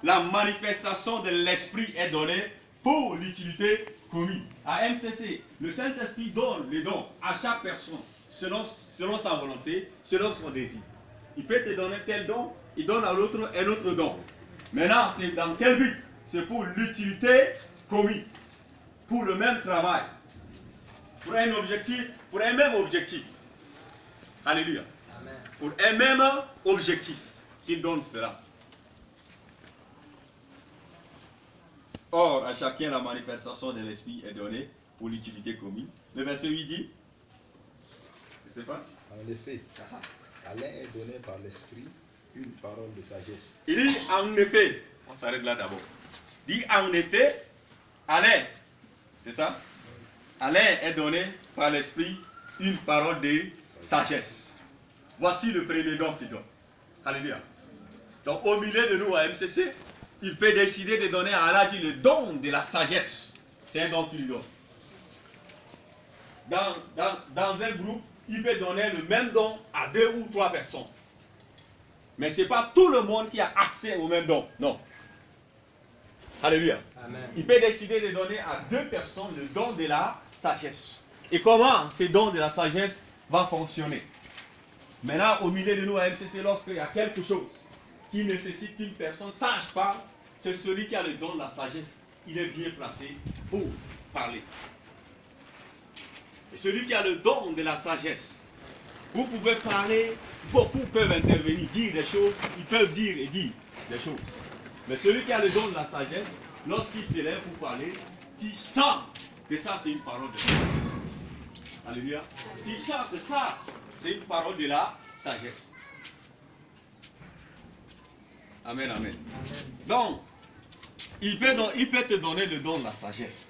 la manifestation de l'esprit est donnée pour l'utilité commune. À MCC, le Saint-Esprit donne les dons à chaque personne selon sa volonté, selon son désir. Il peut te donner tel don, il donne à l'autre un autre don. Maintenant, c'est dans quel but? C'est pour l'utilité commune, pour le même travail, pour un objectif, pour un même objectif. Alléluia. Amen. Pour un même objectif qu'il donne cela. Or, à chacun, la manifestation de l'esprit est donnée pour l'utilité commune. Le verset 8 dit, Stéphane? En effet, à l'un est donné par l'esprit une parole de sagesse. Il dit en effet, on s'arrête là d'abord. Il dit en effet, à l'un, c'est ça? À l'un est donné par l'esprit une parole de sagesse. Voici le premier don qu'il donne. Alléluia. Donc au milieu de nous à MCC, il peut décider de donner à Allah le don de la sagesse. C'est un don qu'il lui donne. Dans un groupe, il peut donner le même don à 2 ou 3 personnes. Mais ce n'est pas tout le monde qui a accès au même don. Non. Alléluia. Amen. Il peut décider de donner à 2 personnes le don de la sagesse. Et comment ce don de la sagesse va fonctionner? Maintenant, au milieu de nous à MCC, lorsqu'il y a quelque chose qui nécessite qu'une personne sache pas, c'est celui qui a le don de la sagesse. Il est bien placé pour parler. Et celui qui a le don de la sagesse, vous pouvez parler, beaucoup peuvent intervenir, dire des choses, ils peuvent dire et dire des choses. Mais celui qui a le don de la sagesse, lorsqu'il s'élève pour parler, tu sens que ça c'est une parole de sagesse. Alléluia. Tu sens que ça c'est une parole de la sagesse. Amen, amen. Donc, il peut te donner le don de la sagesse.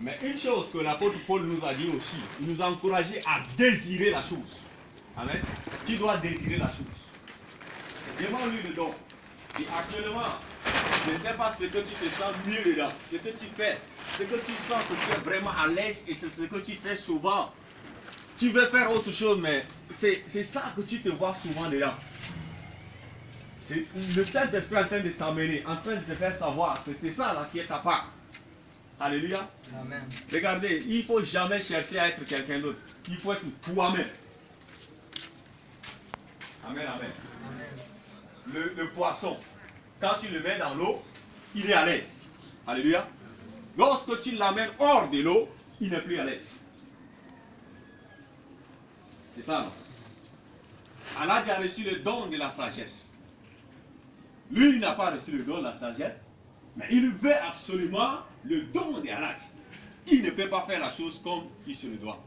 Mais une chose que l'apôtre Paul nous a dit aussi, il nous a encouragé à désirer la chose. Amen. Tu dois désirer la chose. Demande-lui le don. Et actuellement, je ne sais pas ce que tu te sens mieux dedans, ce que tu fais, ce que tu sens que tu es vraiment à l'aise et c'est ce que tu fais souvent. Tu veux faire autre chose, mais c'est ça que tu te vois souvent dedans. C'est le Saint-Esprit en train de t'amener, en train de te faire savoir que c'est ça là qui est ta part. Alléluia. Amen. Regardez, il ne faut jamais chercher à être quelqu'un d'autre. Il faut être toi-même. Amen, amen. Le poisson, quand tu le mets dans l'eau, il est à l'aise. Alléluia. Lorsque tu l'amènes hors de l'eau, il n'est plus à l'aise. C'est ça, non? Allah a reçu le don de la sagesse. Lui, il n'a pas reçu le don de la sagesse, mais il veut absolument le don de Allah. Il ne peut pas faire la chose comme il se le doit.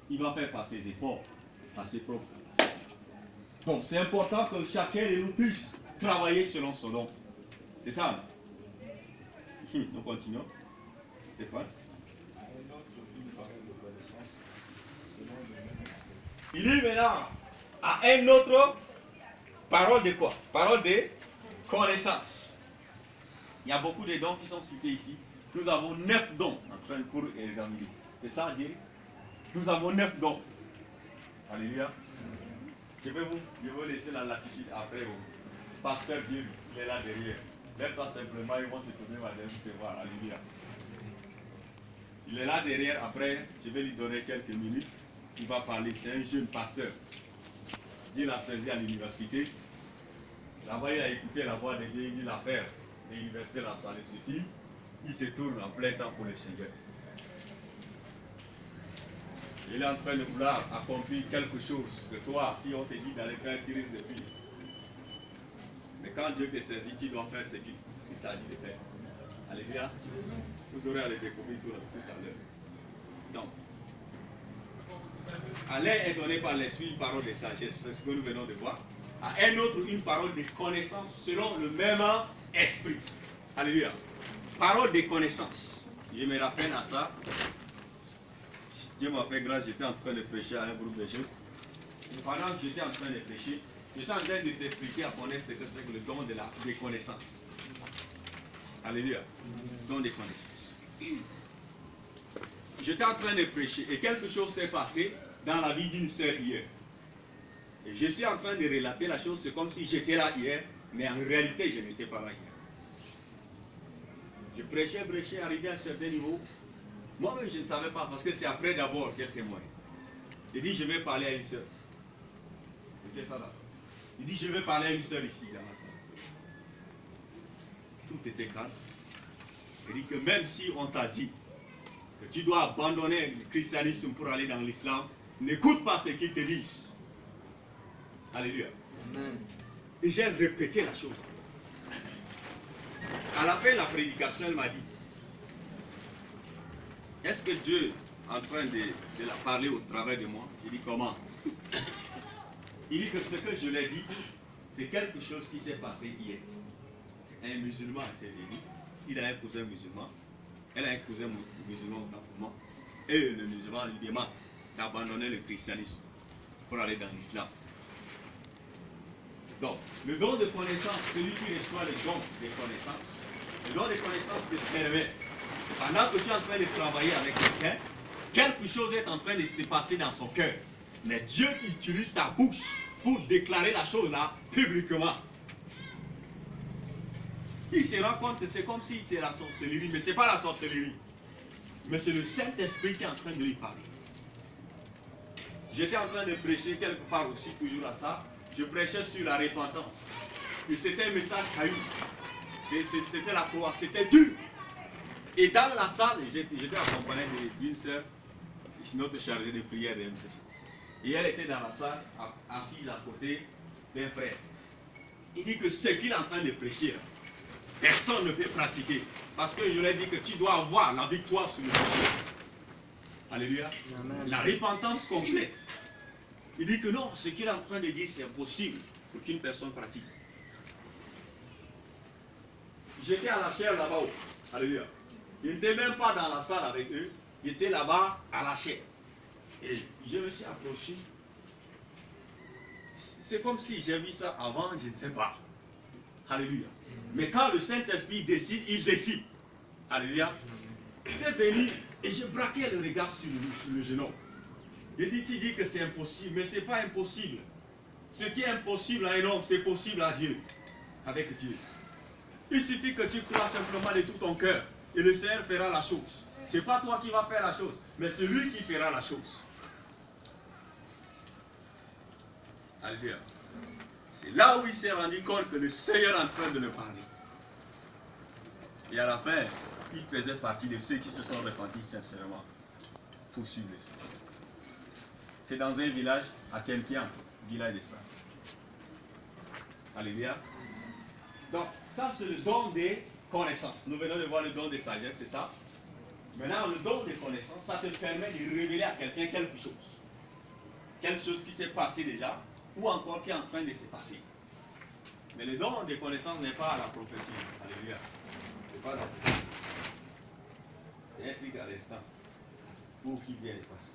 Il va faire par ses efforts, par ses propres. Donc c'est important que chacun de nous puisse travailler selon son don. C'est ça. Nous continuons. Stéphane. Il dit maintenant à un autre parole de quoi? Parole de connaissance. Il y a beaucoup de dons qui sont cités ici. Nous avons 9 dons en train pour examiner. C'est ça, dire? Nous avons 9 dons. Alléluia. Je vais vous laisser la latitude après. Pasteur Dieu, il est là derrière. Lève-toi simplement, ils vont se tourner madame pour te voir. Alléluia. Il est là derrière. Après, je vais lui donner quelques minutes. Il va parler. C'est un jeune pasteur. Dieu l'a saisi à l'université. Là-bas, il a écouté la voix de Dieu. Il dit l'affaire de l'université La Salle suffit. Il se tourne en plein temps pour le Seigneur. Il est en train de vouloir accomplir quelque chose que toi, si on te dit d'aller faire, tu risques de fuir. Mais quand Dieu te saisit, tu dois faire ce qu'il t'a dit de faire. Alléluia. Vous aurez à le découvrir tout à l'heure. Donc, à l'un est donné par l'esprit une parole de sagesse, c'est ce que nous venons de voir. À un autre, une parole de connaissance selon le même esprit. Alléluia. Parole de connaissance. Je me rappelle à ça. Dieu m'a fait grâce, j'étais en train de prêcher à un groupe de jeunes. Et pendant que j'étais en train de prêcher, je suis en train de t'expliquer à connaître ce que c'est que le don de la connaissance. Alléluia. Don de connaissance. J'étais en train de prêcher et quelque chose s'est passé dans la vie d'une sœur hier. Et je suis en train de relater la chose, c'est comme si j'étais là hier Mais en réalité, je n'étais pas là hier. Je prêchais, arrivé à un certain niveau. Moi-même, je ne savais pas, parce que c'est après d'abord qu'elle témoigne. Il dit, je vais parler à une soeur. C'était ça là. Il dit, je vais parler à une soeur ici, dans la salle. Tout était calme. Il dit que même si on t'a dit que tu dois abandonner le christianisme pour aller dans l'islam, n'écoute pas ce qu'ils te disent. Alléluia. Amen. Et j'ai répété la chose. À la fin de la prédication, elle m'a dit, est-ce que Dieu est en train de la parler au travers de moi? J'ai dit, comment? Il dit que ce que je lui ai dit, c'est quelque chose qui s'est passé hier. Un musulman était venu, il a un cousin musulman, elle a un cousin musulman autant pour moi, et le musulman lui demande d'abandonner le christianisme pour aller dans l'islam. Donc, le don de connaissance, celui qui reçoit le don de connaissance, le don de connaissance te permet, pendant que tu es en train de travailler avec quelqu'un, quelque chose est en train de se passer dans son cœur. Mais Dieu utilise ta bouche pour déclarer la chose là publiquement. Il se rend compte que c'est comme si c'est la sorcellerie, mais ce n'est pas la sorcellerie. Mais c'est le Saint-Esprit qui est en train de lui parler. J'étais en train de prêcher quelque part aussi, toujours à ça. Je prêchais sur la repentance. Et c'était un message caillou. C'était la croix, c'était dur. Et dans la salle, j'étais accompagné d'une sœur, notre chargée de prière de MCC. Et elle était dans la salle, assise à côté d'un frère. Il dit que ce qu'il est en train de prêcher, personne ne peut pratiquer. Parce que je lui ai dit que tu dois avoir la victoire sur le péché. Alléluia. Amen. La repentance complète. Il dit que non, ce qu'il est en train de dire, c'est impossible pour qu'une personne pratique. J'étais à la chaire là-bas. Alléluia. Il n'était même pas dans la salle avec eux. Il était là-bas à la chaire. Et je me suis approché. C'est comme si j'ai vu ça avant, je ne sais pas. Alléluia. Mais quand le Saint-Esprit décide, il décide. Alléluia. J'étais venu et je braquais le regard sur le jeune homme. Il dit, tu dis que c'est impossible, mais ce n'est pas impossible. Ce qui est impossible à un homme, c'est possible à Dieu. Avec Dieu. Il suffit que tu crois simplement de tout ton cœur. Et le Seigneur fera la chose. Ce n'est pas toi qui vas faire la chose, mais c'est lui qui fera la chose. Alléluia. C'est là où il s'est rendu compte que le Seigneur est en train de le parler. Et à la fin, il faisait partie de ceux qui se sont repentis sincèrement pour suivre le Seigneur. C'est dans un village à Kempian, village de ça. Alléluia. Donc, ça c'est le don des connaissances. Nous venons de voir le don de sagesse, c'est ça. Maintenant, le don des connaissances, ça te permet de révéler à quelqu'un quelque chose. Quelque chose qui s'est passé déjà, ou encore qui est en train de se passer. Mais le don des connaissances n'est pas la prophétie. Alléluia. C'est pas la prophétie. C'est un truc à l'instant. Ou qui vient de passer.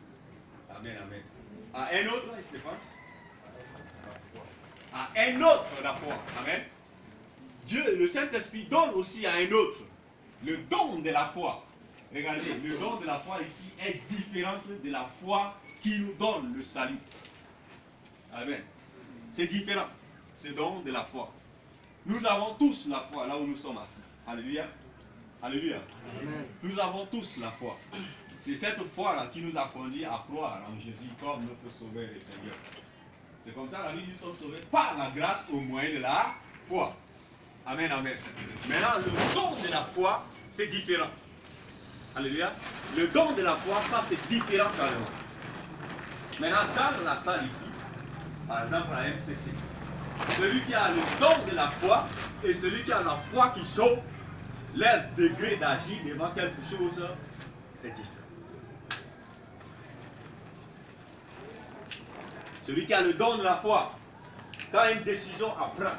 Amen, amen. À un autre, Stéphane. À un autre, la foi. Amen. Dieu, le Saint-Esprit, donne aussi à un autre le don de la foi. Regardez, le don de la foi ici est différent de la foi qui nous donne le salut. Amen. C'est différent. Ce don de la foi. Nous avons tous la foi là où nous sommes assis. Alléluia. Alléluia. Amen. Nous avons tous la foi. C'est cette foi-là qui nous a conduit à croire en Jésus comme notre Sauveur et Seigneur. C'est comme ça la vie nous sommes sauvés par la grâce au moyen de la foi. Amen, amen. Maintenant, le don de la foi, c'est différent. Alléluia. Le don de la foi, ça c'est différent carrément. Maintenant, dans la salle ici, par exemple à MCC, celui qui a le don de la foi et celui qui a la foi qui sauve, leur degré d'agir devant quelque chose est différent. Celui qui a le don de la foi, quand il y a une décision à prendre,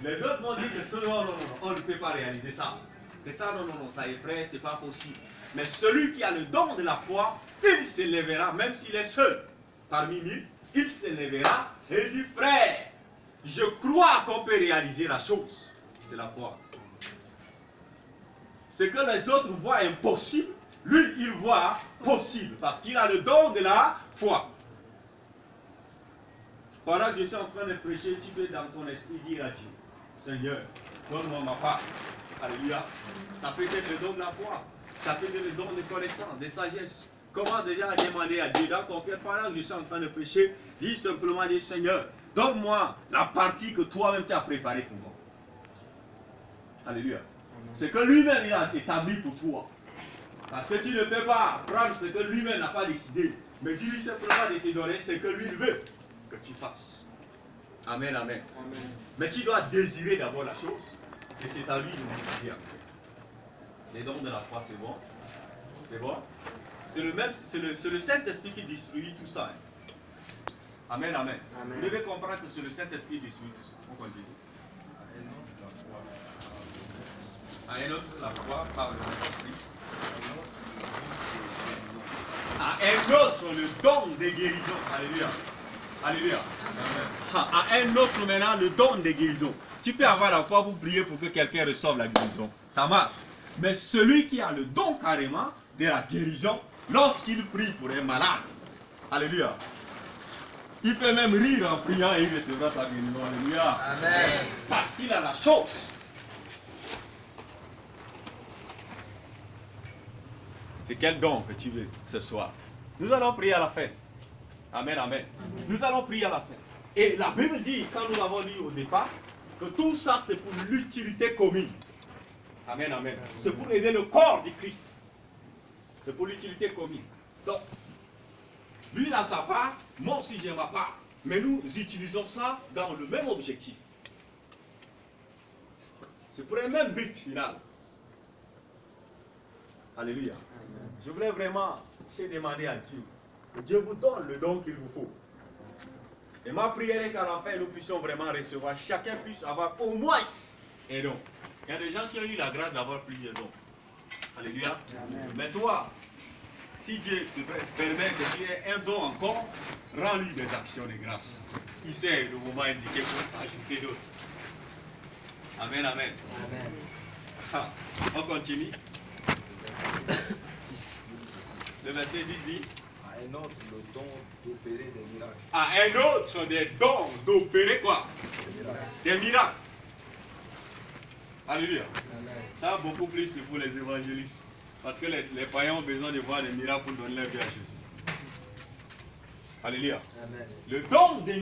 les autres vont dire que non, on ne peut pas réaliser ça. Que ça, non, ça effraie, c'est pas possible. Mais celui qui a le don de la foi, il se lèvera, même s'il est seul, parmi 1000, il se lèvera et il dit, frère, je crois qu'on peut réaliser la chose. C'est la foi. Ce que les autres voient impossible, lui, il voit possible, parce qu'il a le don de la foi. Pendant que je suis en train de prêcher, tu peux dans ton esprit dire à Dieu, Seigneur, donne-moi ma part. Alléluia. Ça peut être le don de la foi. Ça peut être le don de connaissance, de sagesse. Comment déjà demander à Dieu dans ton cœur, pendant que je suis en train de pécher, dis simplement, dis Seigneur, donne-moi la partie que toi-même tu as préparée pour moi. Alléluia. C'est que lui-même il a établi pour toi. Parce que tu ne peux pas prendre ce que lui-même n'a pas décidé. Mais dis-lui simplement de te donner ce que lui veut que tu fasses. Amen, amen. Mais tu dois désirer d'abord la chose. Et c'est à lui de décider après. Les dons de la foi, c'est bon. C'est bon. C'est le Saint-Esprit qui distribue tout ça. Hein. Amen, amen. Vous devez comprendre que c'est le Saint-Esprit qui distribue tout ça. On continue. À un autre, la foi par le Saint-Esprit. À un autre, le don des guérisons. Alléluia. Alléluia. À un autre maintenant, le don des guérisons. Tu peux avoir la foi pour prier pour que quelqu'un reçoive la guérison. Ça marche. Mais celui qui a le don carrément de la guérison, lorsqu'il prie pour un malade, alléluia, il peut même rire en priant et il recevra sa guérison. Alléluia. Amen. Parce qu'il a la chose. C'est quel don que tu veux ce soir? Nous allons prier à la fin. Amen, amen. Nous allons prier à la fin. Et la Bible dit, quand nous l'avons lu au départ, que tout ça c'est pour l'utilité commune. Amen, amen. C'est pour aider le corps du Christ. C'est pour l'utilité commune. Donc, lui il a sa part, moi aussi j'ai ma part. Mais nous utilisons ça dans le même objectif. C'est pour un même but final. Alléluia. Je voulais vraiment demander à Dieu que Dieu vous donne le don qu'il vous faut. Et ma prière est qu'à la fin, nous puissions vraiment recevoir, chacun puisse avoir au moins un don. Il y a des gens qui ont eu la grâce d'avoir plusieurs dons. Alléluia. Amen. Mais toi, si Dieu te permet que tu aies un don encore, rends-lui des actions de grâce. Il sait le moment indiqué pour ajouter d'autres. Amen, amen. Amen. Ah, on continue. Le verset 10 dit: à un autre le don d'opérer des miracles. À un autre des dons d'opérer quoi? Des miracles. Alléluia. Amen. Ça beaucoup plus c'est pour les évangélistes. Parce que les païens ont besoin de voir des miracles pour donner leur vie à Jésus. Alléluia. Amen. Le don des